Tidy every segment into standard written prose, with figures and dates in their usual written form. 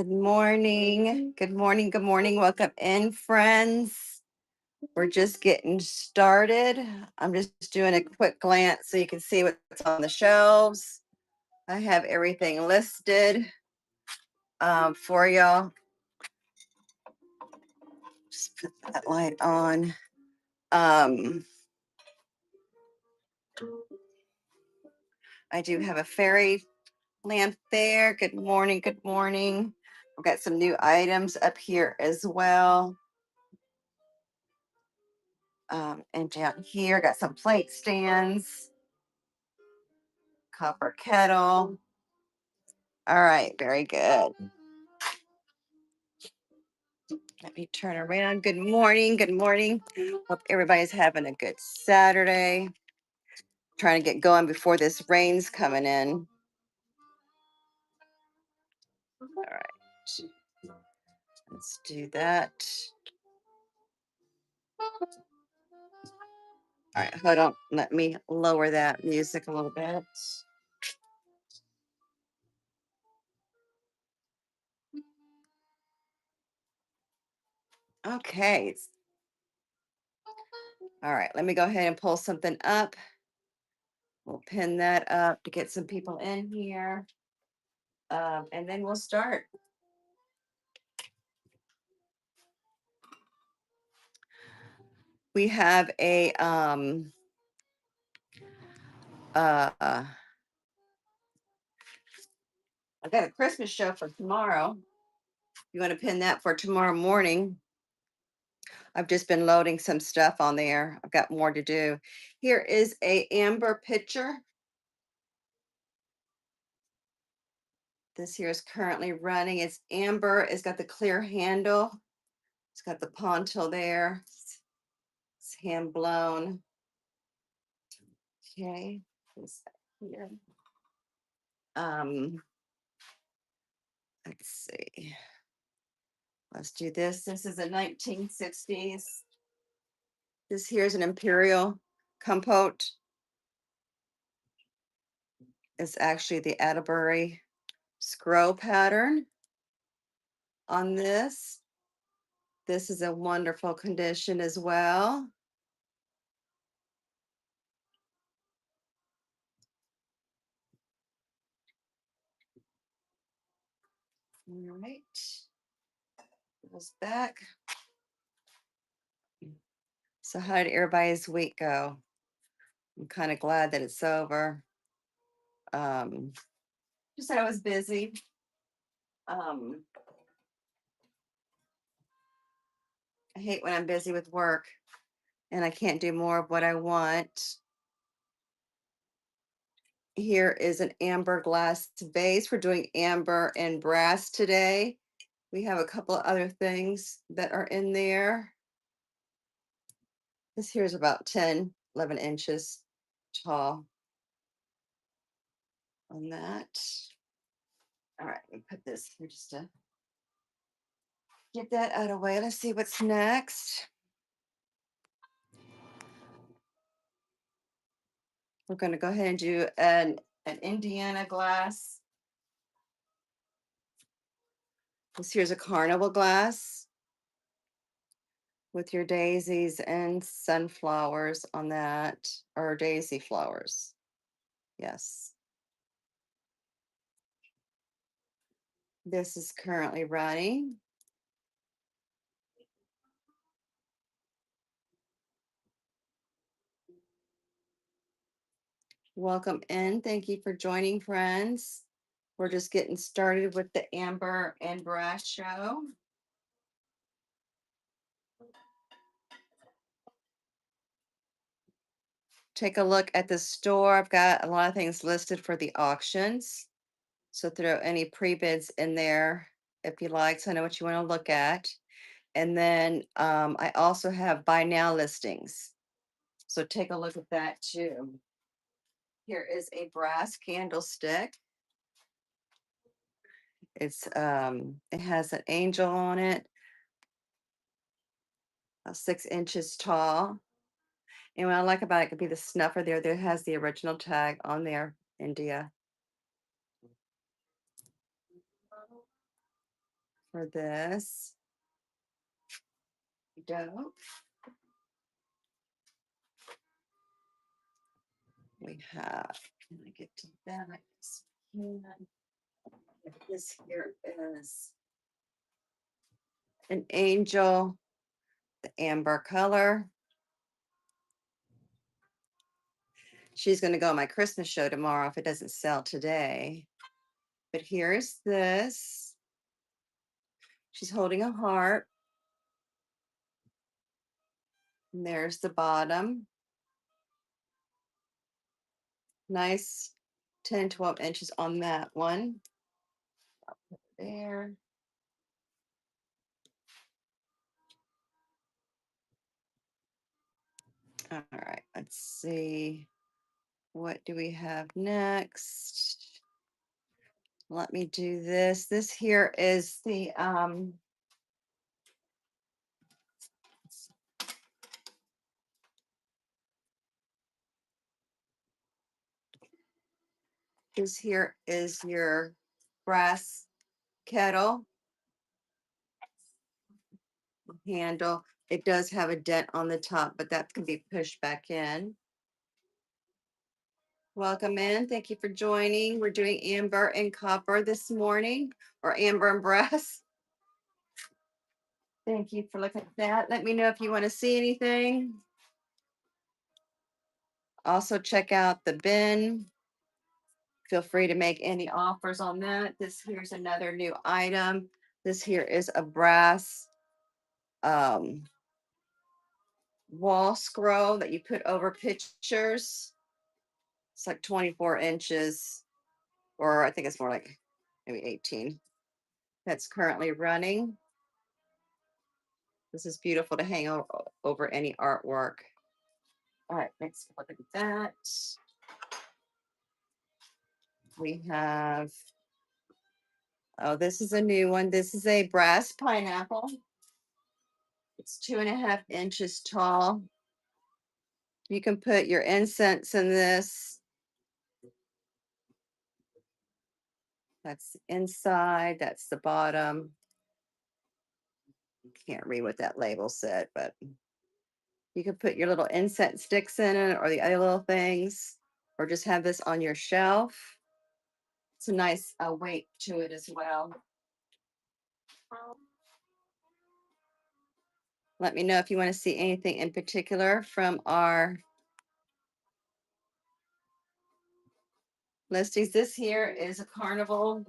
Good morning. Good morning. Good morning. Welcome in, friends. We're just getting started. I'm just doing a quick glance so you can see what's on the shelves. I have everything listed for y'all. Just put that light on. I do have a fairy lamp there. Good morning. Good morning. I've got some new items up here as well. And down here, got some plate stands, copper kettle. All right, very good. Let me turn around. Good morning. Good morning. Hope everybody's having a good Saturday. Trying to get going before this rain's coming in. All right. Let's do that. All right, hold on. Let me lower that music a little bit. Okay. All right, let me go ahead and pull something up. We'll pin that up to get some people in here. And then we'll start. We have a I got a Christmas show for tomorrow. You want to pin that for tomorrow morning? I've just been loading some stuff on there. I've got more to do. Here is a amber pitcher. This here is currently running. It's amber. It's got the clear handle. It's got the pontil there. It's hand blown. Okay. Here. Um, let's see. Let's do this. This is a 1960s. This here's an imperial compote. It's actually the Atterbury scroll pattern on this. This is a wonderful condition as well. All right. Goes back. So how did everybody's week go? I'm kind of glad that it's over. Just that I was busy. Um, I hate when I'm busy with work and I can't do more of what I want. Here is an amber glass vase. We're doing amber and brass today. We have a couple of other things that are in there. This here is about 10, 11 inches tall on that. All right, let me put this here just to get that out of the way. Let's see what's next. We're going to go ahead and do an Indiana glass. This here's a carnival glass with your daisies and sunflowers on that, or daisy flowers. Yes. This is currently running. Welcome in. Thank you for joining, friends. We're just getting started with the Amber and Brass show. Take a look at the store. I've got a lot of things listed for the auctions. So throw any pre-bids in there if you like, so I know what you want to look at. And then I also have buy now listings. So take a look at that too. Here is a brass candlestick. It has an angel on it, 6 inches tall. And what I like about it could be the snuffer there. There has the original tag on there, India. for this. Don't. We have, can I get to that? Yes, we can. This here is an angel, the amber color. She's going to go on my Christmas show tomorrow if it doesn't sell today. But here's this. She's holding a heart. And there's the bottom. Nice 10, 12 inches on that one. There. All right, let's see. What do we have next? Let me do this. This here is the this here is your brass kettle handle. It does have a dent on the top, but that can be pushed back in. Welcome in. Thank you for joining. We're doing amber and copper this morning, or amber and brass. Thank you for looking at that. Let me know if you want to see anything. Also, check out the bin. Feel free to make any offers on that. This here's another new item. This here is a brass um, wall scroll that you put over pictures. It's like 24 inches, or I think it's more like maybe 18. That's currently running. This is beautiful to hang over any artwork. All right, next look at that. We have, oh, this is a new one. This is a brass pineapple. It's 2.5 inches tall. You can put your incense in this. That's inside, that's the bottom. Can't read what that label said, but you can put your little incense sticks in it or the other little things, or just have this on your shelf. It's a nice weight to it as well. Let me know if you want to see anything in particular from our listings. This here is a carnival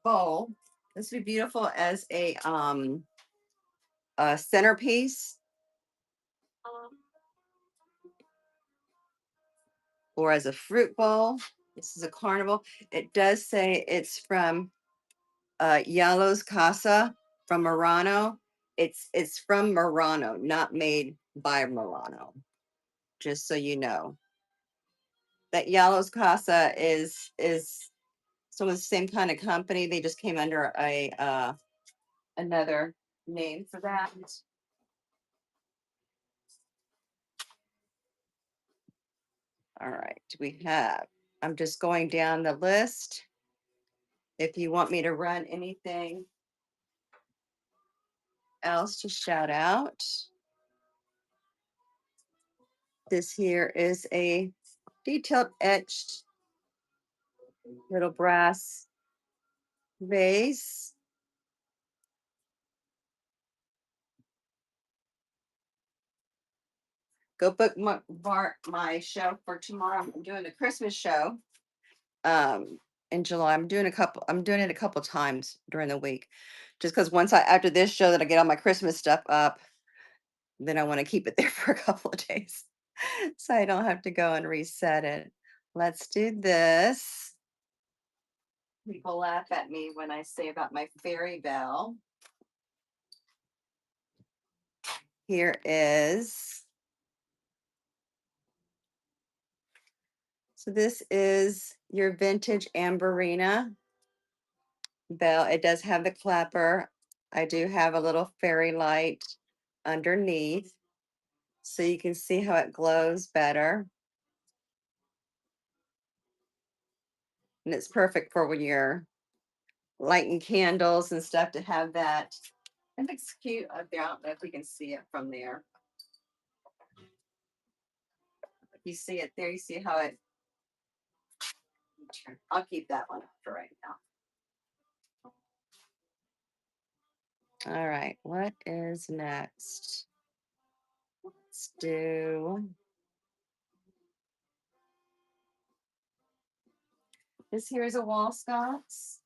bowl. This would be beautiful as a centerpiece or as a fruit bowl. This is a carnival. It does say it's from Yalo's Casa from Murano. It's from Murano, not made by Murano. Just so you know, that Yalo's Casa is some of the same kind of company. They just came under a another name for that. All right, we have. I'm just going down the list. If you want me to run anything else to shout out, this here is a detailed etched little brass vase. Go bookmark my show for tomorrow. I'm doing a Christmas show in July. I'm doing it a couple times during the week. Just because once I after this show that I get all my Christmas stuff up, then I want to keep it there for a couple of days. So I don't have to go and reset it. Let's do this. People laugh at me when I say about my fairy bell. Here is, so this is your vintage Amberina bell. It does have the clapper. I do have a little fairy light underneath so you can see how it glows better. And it's perfect for when you're lighting candles and stuff to have that. It looks cute up there. I don't know if we can see it from there. You see it there. You see how it. I'll keep that one up for right now. All right. What is next? Let's do this. Here's a wall sconce.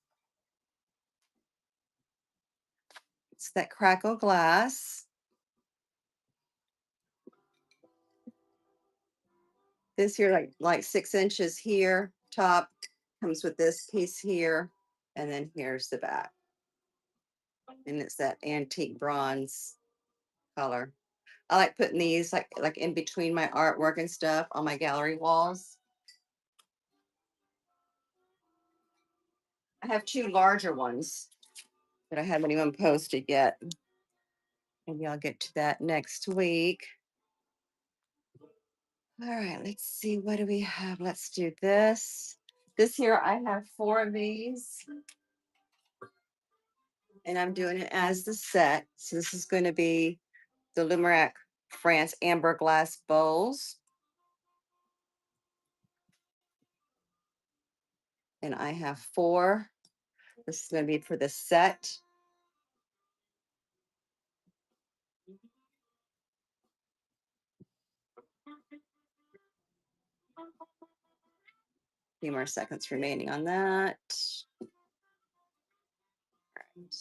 It's that crackle glass. This here, like 6 inches here. Top comes with this piece here, and then here's the back, and it's that antique bronze color. I like putting these like in between my artwork and stuff on my gallery walls. I have two larger ones that I haven't even posted yet. Maybe I'll get to that next week. All right, let's see. What do we have? Let's do this. This here, I have 4 of these, and I'm doing it as the set. So this is going to be the Lumerac France amber glass bowls. And I have 4. This is going to be for the set. Few more seconds remaining on that. Right.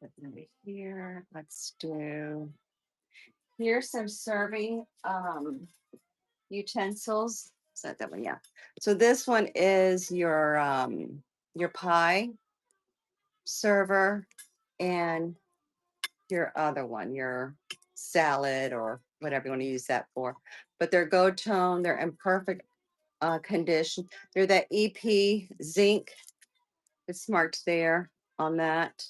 Put them over here. Let's do. Here's some serving utensils. Is that one? Yeah. So this one is your pie server, and your other one, your salad or whatever you want to use that for. But they're gold tone. They're in perfect condition. They're that EP zinc. It's marked there on that.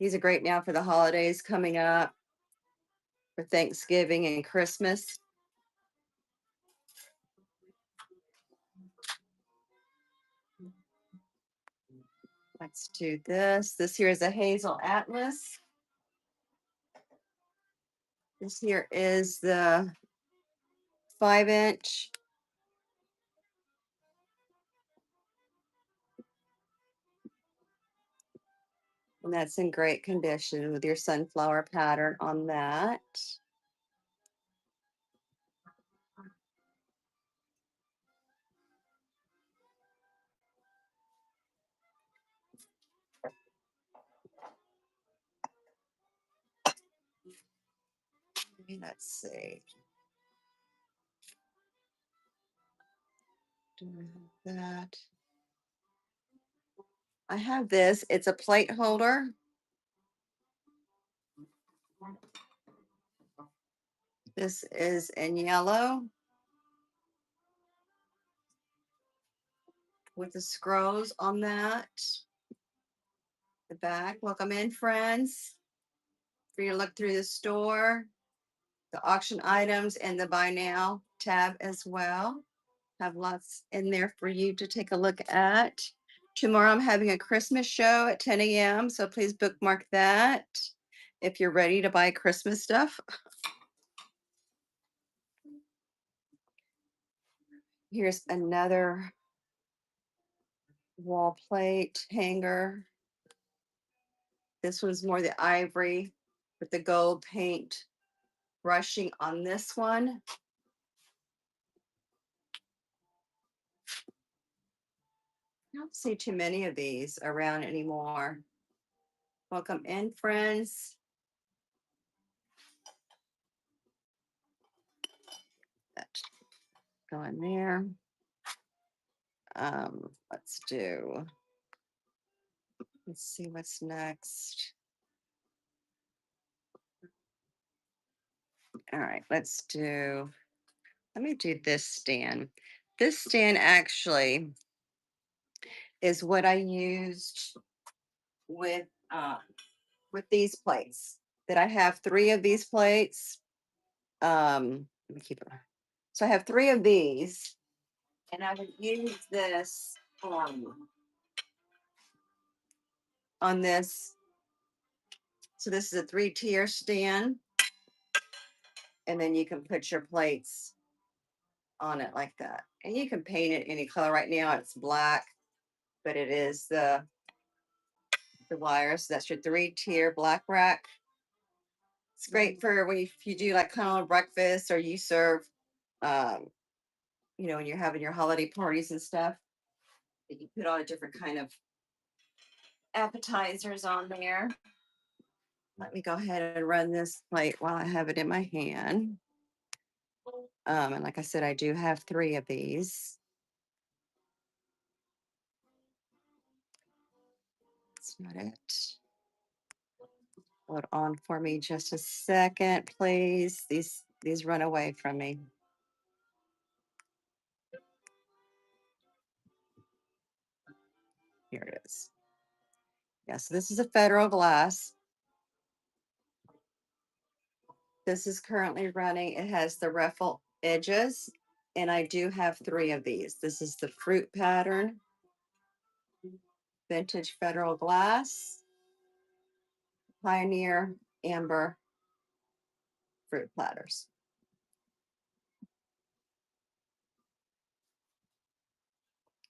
These are great now for the holidays coming up, for Thanksgiving and Christmas. Let's do this. This here is a Hazel Atlas. This here is the 5-inch. And that's in great condition with your sunflower pattern on that. Let's see. Do I have that? I have this. It's a plate holder. This is in yellow with the scrolls on that. The back. Welcome in, friends. For you to look through the store, the auction items, and the buy now tab as well. Have lots in there for you to take a look at. Tomorrow I'm having a Christmas show at 10 a.m. So please bookmark that if you're ready to buy Christmas stuff. Here's another wall plate hanger. This one's more the ivory with the gold paint brushing on this one. I don't see too many of these around anymore. Welcome in, friends. That go in there. Let's do. Let's see what's next. All right, let's do. Let me do this stand. This stand actually is what I used with these plates. That I have 3 of these plates. Let me keep it. So I have three of these, and I would use this on this. So this is a three-tier stand, and then you can put your plates on it like that. And you can paint it any color. Right now it's black, but it is the wire. So that's your three-tier black rack. It's great for when if you do like kind of breakfast or you serve, um, when you're having your holiday parties and stuff. You can put all the different kind of appetizers on there. Let me go ahead and run this plate while I have it in my hand. And like I said, I do have three of these. That's not it. Hold on for me just a second, please. These run away from me. Here it is. Yeah, so this is a Federal glass. This is currently running. It has the ruffle edges, and I do have three of these. This is the fruit pattern, vintage Federal glass, Pioneer amber fruit platters.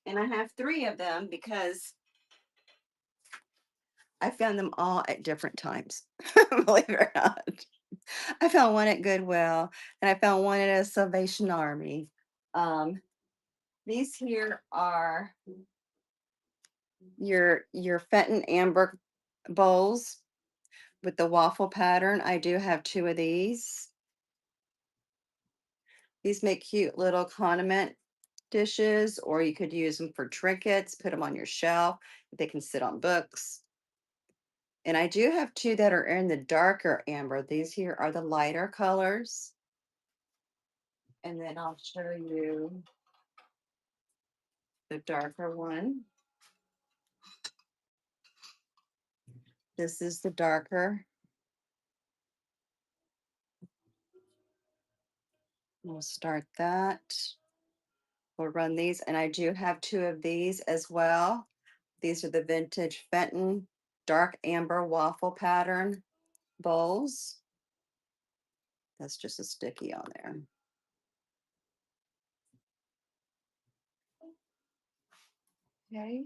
And I have three of them because I found them all at different times, believe it or not. I found one at Goodwill and I found one at a Salvation Army. Um, these here are your Fenton Amber bowls with the waffle pattern. I do have two of these. These make cute little condiment dishes, or you could use them for trinkets, put them on your shelf. They can sit on books. And I do have two that are in the darker amber. These here are the lighter colors. And then I'll show you the darker one. This is the darker. We'll start that. We'll run these. And I do have two of these as well. These are the vintage Fenton dark amber waffle pattern bowls. That's just a sticky on there. Okay.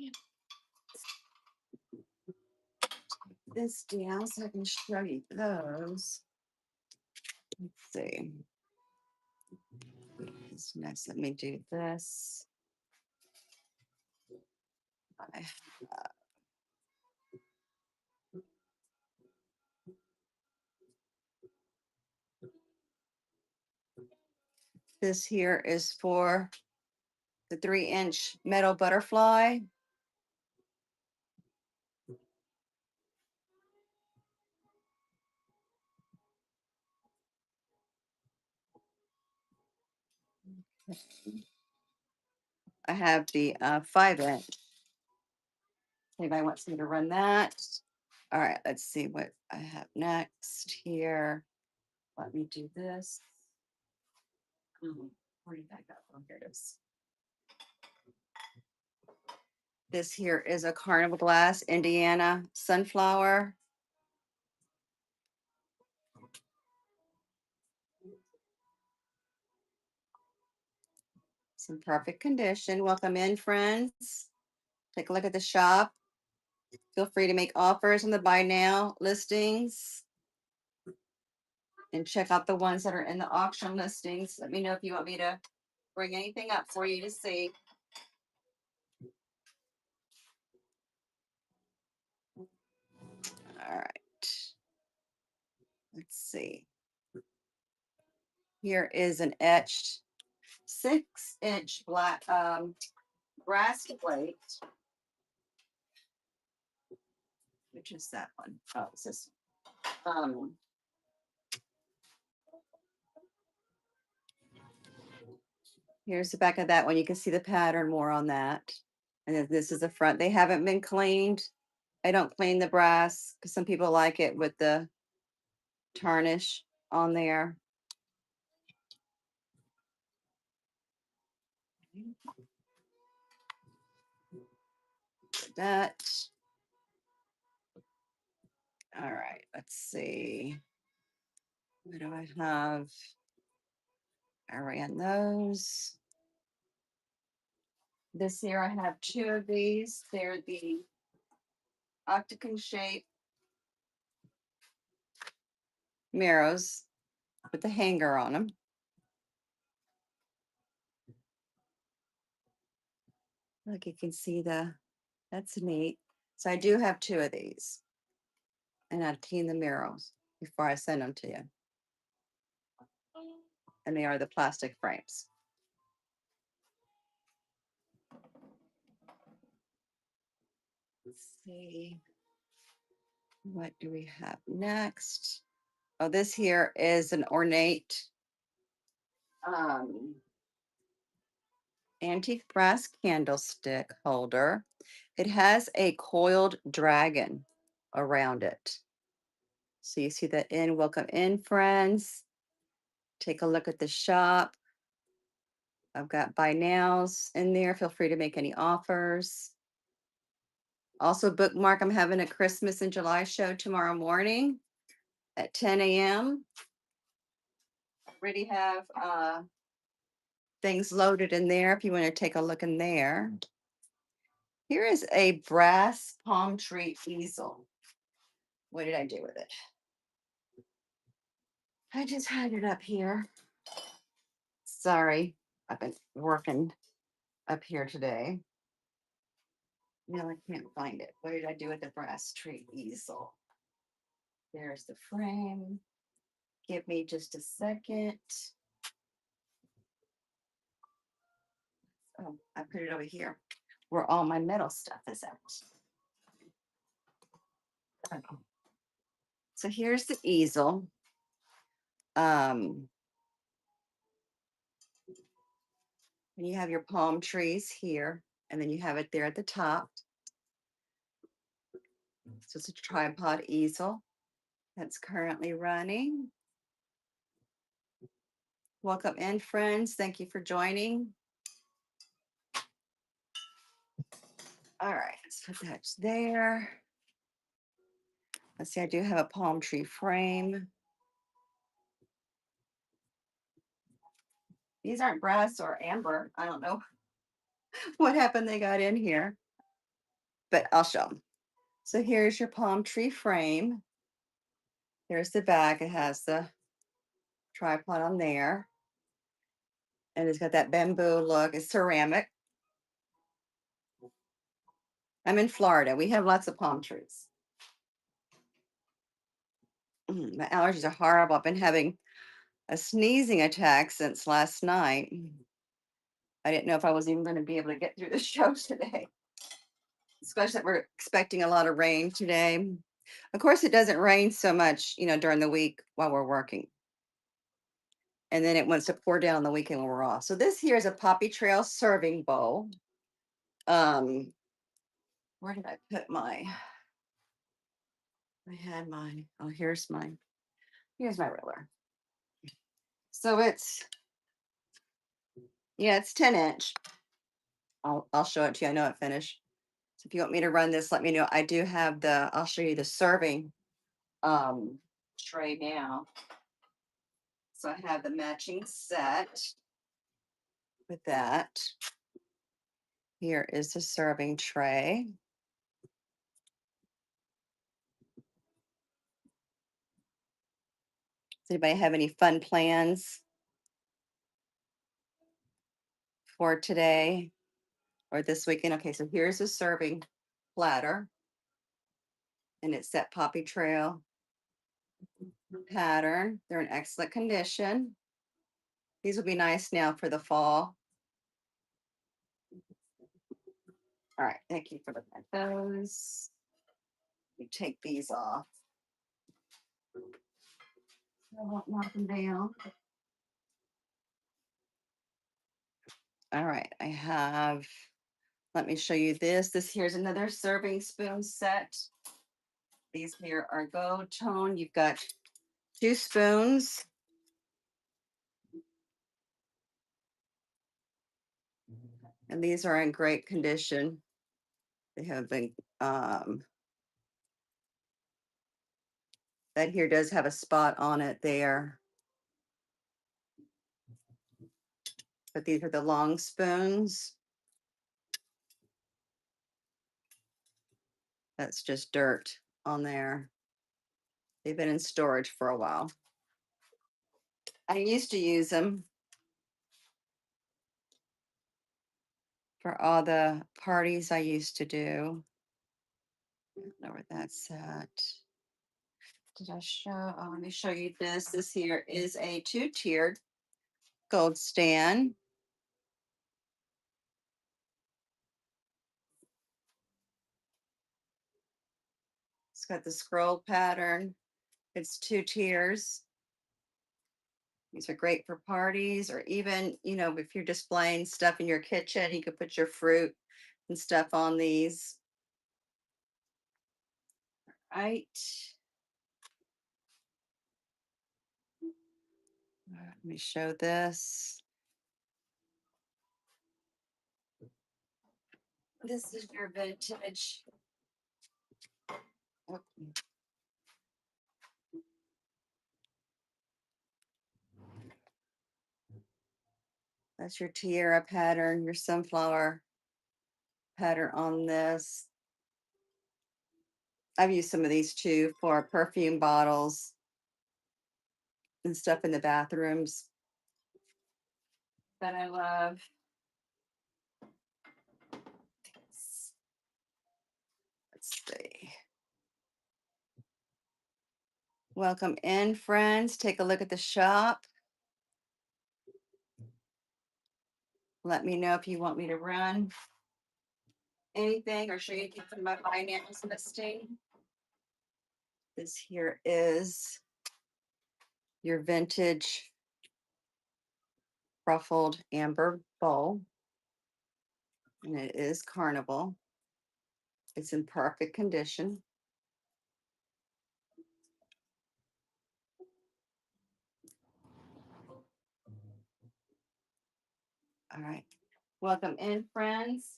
This down so I can show you those. Let's see. This next, let me do this. I This here is for the 3-inch metal butterfly. I have the 5-inch. Anybody wants me to run that? All right, let's see what I have next here. Let me do this. Where did that go? Oh, here it is. This here is a Carnival Glass Indiana sunflower. It's in perfect condition. Welcome in, friends. Take a look at the shop. Feel free to make offers on the buy now listings and check out the ones that are in the auction listings. Let me know if you want me to bring anything up for you to see. All right. Let's see. Here is an etched 6-inch black brass plate. Which is that one? Oh, it's this one. Here's the back of that one. You can see the pattern more on that. And then this is the front. They haven't been cleaned. I don't clean the brass because some people like it with the tarnish on there. That. All right, let's see. What do I have? I ran those. This here, I have two of these. They're the octagon shape mirrors with the hanger on them. Look, you can see that's neat. So I do have two of these. And I clean the mirrors before I send them to you. And they are the plastic frames. Let's see. What do we have next? Oh, this here is an ornate um, antique brass candlestick holder. It has a coiled dragon around it. So you see that in welcome in, friends. Take a look at the shop. I've got buy nows in there. Feel free to make any offers. Also bookmark, I'm having a Christmas in July show tomorrow morning at 10 a.m. Already have things loaded in there if you want to take a look in there. Here is a brass palm tree easel. What did I do with it? I just had it up here. Sorry, I've been working up here today. No, I can't find it. What did I do with the brass tree easel? There's the frame. Give me just a second. Oh, I put it over here where all my metal stuff is at. Okay. So here's the easel. And you have your palm trees here, and then you have it there at the top. So it's a tripod easel that's currently running. Welcome in, friends. Thank you for joining. All right, let's put that there. Let's see, I do have a palm tree frame. These aren't brass or amber. I don't know what happened they got in here, but I'll show them. So here's your palm tree frame. There's the back. It has the tripod on there. And it's got that bamboo look. It's ceramic. I'm in Florida. We have lots of palm trees. My allergies are horrible. I've been having a sneezing attack since last night. I didn't know if I was even going to be able to get through the show today, especially that we're expecting a lot of rain today. Of course, it doesn't rain so much, during the week while we're working. And then it wants to pour down on the weekend when we're off. So this here is a Poppy Trail serving bowl. Where did I put I had my, oh, here's my ruler. So it's 10-inch. I'll show it to you. I know it finished. So if you want me to run this, let me know. I do have I'll show you the serving tray now. So I have the matching set with that. Here is the serving tray. Does anybody have any fun plans for today or this weekend? Okay, so here's the serving platter. And it's that Poppy Trail pattern. They're in excellent condition. These will be nice now for the fall. All right, thank you for looking at those. We take these off. I won't knock them down. All right, let me show you this. This here's another serving spoon set. These here are gold tone. You've got 2 spoons. And these are in great condition. They have been, that here does have a spot on it there, but these are the long spoons. That's just dirt on there. They've been in storage for a while. I used to use them for all the parties I used to do. I don't know where that's at. Did I show? Oh, let me show you this. This here is a two-tiered gold stand. It's got the scroll pattern. It's two tiers. These are great for parties or even, if you're displaying stuff in your kitchen, you could put your fruit and stuff on these. Right. Let me show this. This is your vintage. Oh, that's your tiara pattern, your sunflower pattern on this. I've used some of these too for perfume bottles and stuff in the bathrooms that I love. Let's see. Welcome in, friends. Take a look at the shop. Let me know if you want me to run anything or show you anything from my finance listing. This here is your vintage ruffled amber bowl, and it is Carnival. It's in perfect condition. All right. Welcome in, friends.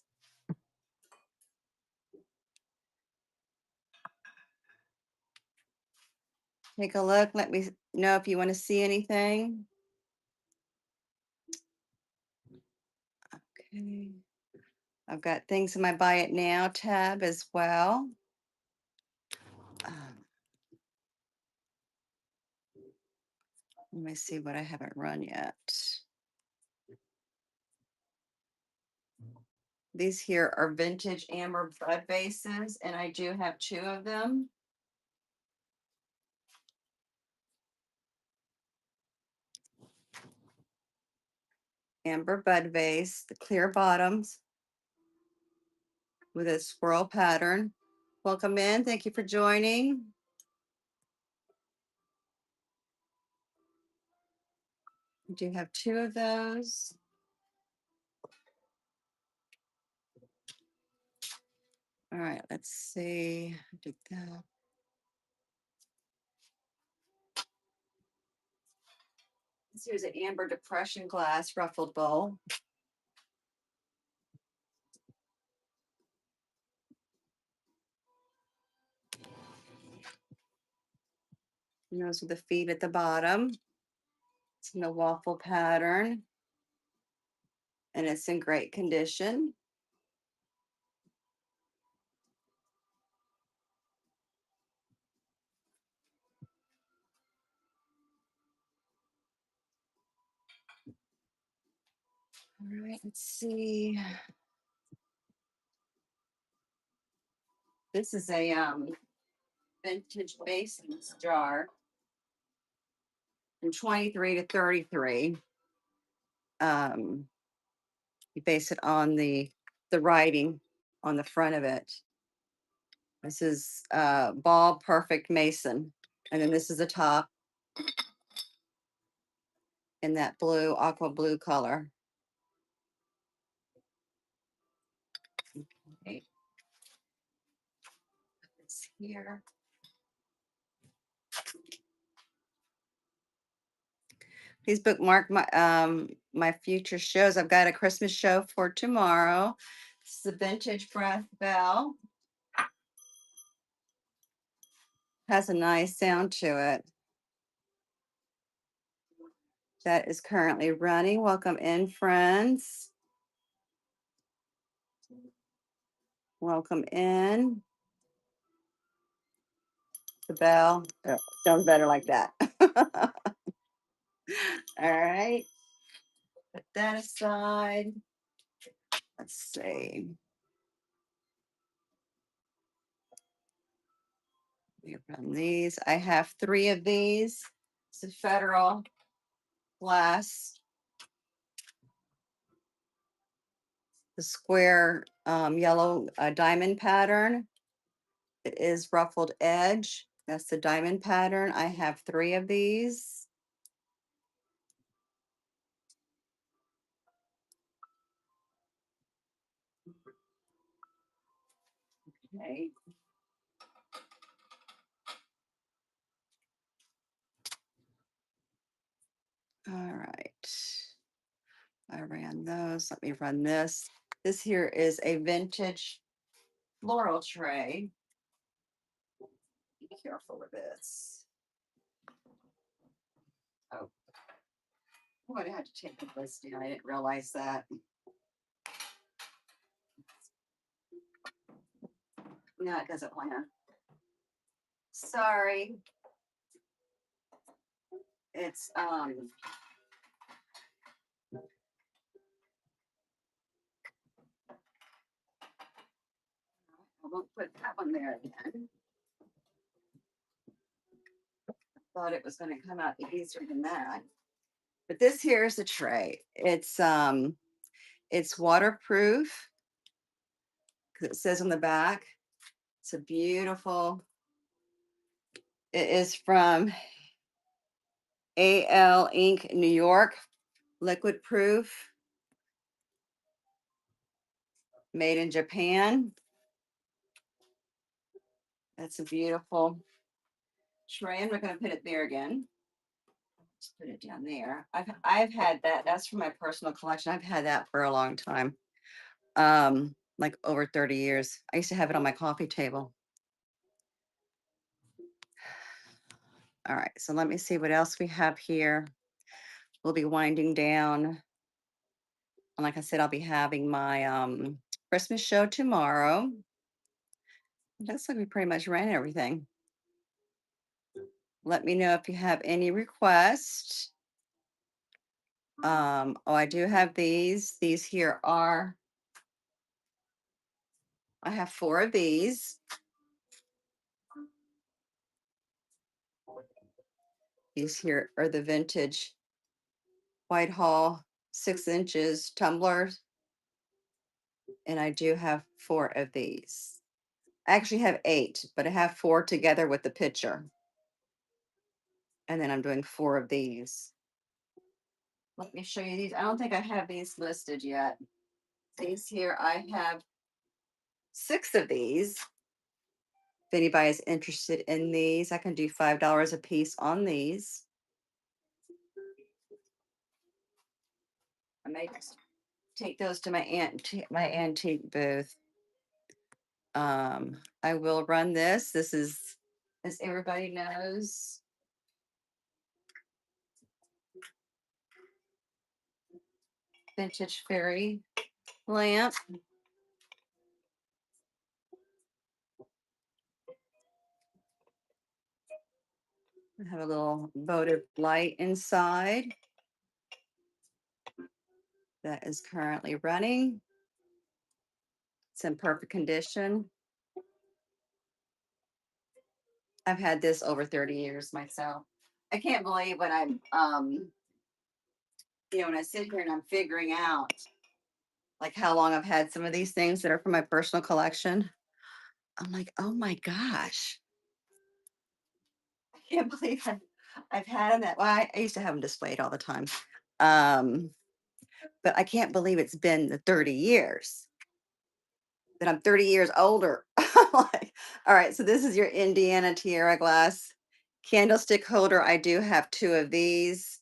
Take a look. Let me know if you want to see anything. Okay. I've got things in my Buy It Now tab as well. Um, Let me see what I haven't run yet. These here are vintage amber bud vases, and I do have two of them. Amber bud vase, the clear bottoms with a swirl pattern. Welcome in. Thank you for joining. I do have two of those. All right, let's see. I did that. This here's an amber depression glass ruffled bowl. And those are the feet at the bottom. It's in the waffle pattern, and it's in great condition. All right, let's see. This is a vintage basins jar from 23 to 33. You base it on the writing on the front of it. This is Ball Perfect Mason. And then this is the top in that blue, aqua blue color. Okay. Put this here. Please bookmark my future shows. I've got a Christmas show for tomorrow. It's the vintage breath bell. Has a nice sound to it. That is currently running. Welcome in, friends. Welcome in. The bell. Oh, sounds better like that. All right. Put that aside. Let's see. We run these. I have 3 of these. It's a federal glass, the square yellow diamond pattern. It is ruffled edge. That's the diamond pattern. I have 3 of these. Okay. All right. I ran those. Let me run this. This here is a vintage floral tray. Be careful with this. Oh, oh, I had to take the list down. I didn't realize that. No, it doesn't want to. Sorry. It's I won't put that one there again. Thought it was going to come out easier than that. But this here is a tray. It's waterproof because it says on the back. It's a beautiful. It is from AL Inc. New York, liquid proof, made in Japan. That's a beautiful tray. I'm not going to put it there again. Just put it down there. I've had that. That's from my personal collection. I've had that for a long time. Like over 30 years. I used to have it on my coffee table. All right, so let me see what else we have here. We'll be winding down. And like I said, I'll be having my Christmas show tomorrow. Looks like we pretty much ran everything. Let me know if you have any requests. Oh, I do have these. These here are, I have 4 of these. These here are the vintage Whitehall 6 inches tumblers. And I do have 4 of these. I actually have 8, but I have 4 together with the pitcher. And then I'm doing 4 of these. Let me show you these. I don't think I have these listed yet. These here, I have 6 of these. If anybody is interested in these, I can do $5 a piece on these. I may just take those to my antique booth. I will run this. This is, as everybody knows, vintage fairy lamp. I have a little votive light inside that is currently running. It's in perfect condition. I've had this over 30 years myself. I can't believe when when I sit here and I'm figuring out like how long I've had some of these things that are from my personal collection. I'm like, oh my gosh. I can't believe I've had them that well, I used to have them displayed all the time. Um, but I can't believe it's been the 30 years that I'm 30 years older. Like, all right, so this is your Indiana Tiara glass candlestick holder. I do have 2 of these.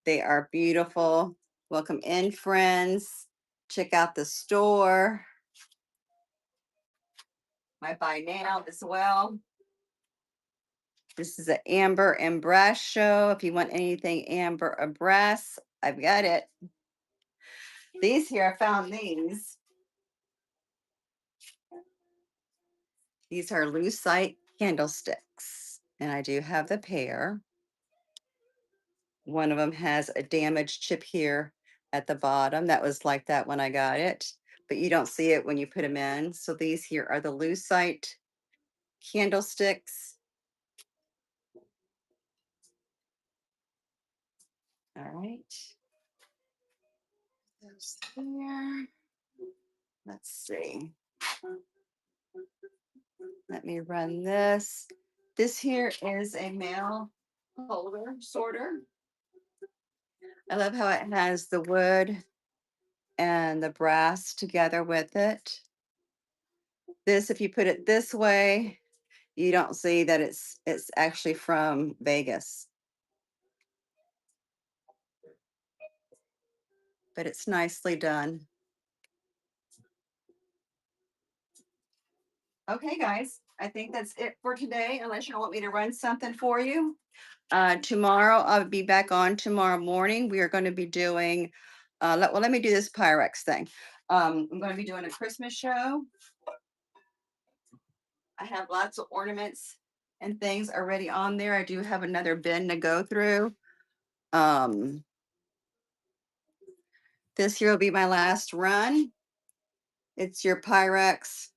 They are beautiful. Welcome in, friends. Check out the store. My buy now as well. This is an amber and brass show. If you want anything amber or brass, I've got it. These here, I found these. These are lucite candlesticks, and I do have the pair. One of them has a damaged chip here at the bottom. That was like that when I got it, but you don't see it when you put them in. So these here are the lucite candlesticks. All right. Those there. Let's see. Let me run this. This here is a mail holder sorter. I love how it has the wood and the brass together with it. This, if you put it this way, you don't see that it's actually from Vegas, but it's nicely done. Okay, guys, I think that's it for today, unless you want me to run something for you. Tomorrow, I'll be back on tomorrow morning. We are going to be doing, let me do this Pyrex thing. I'm going to be doing a Christmas show. I have lots of ornaments and things already on there. I do have another bin to go through. Um, this here will be my last run. It's your Pyrex,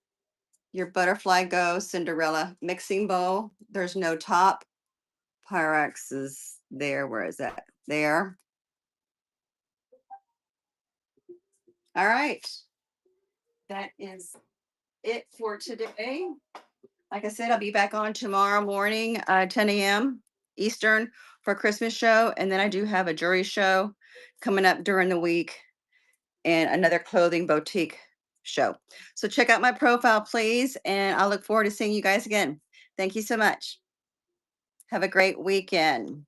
your Butterfly Go Cinderella mixing bowl. There's no top. Pyrex is there. Where is that? There. All right. That is it for today. Like I said, I'll be back on tomorrow morning, 10 a.m. Eastern for Christmas show. And then I do have a jury show coming up during the week and another clothing boutique show. So check out my profile, please. And I look forward to seeing you guys again. Thank you so much. Have a great weekend.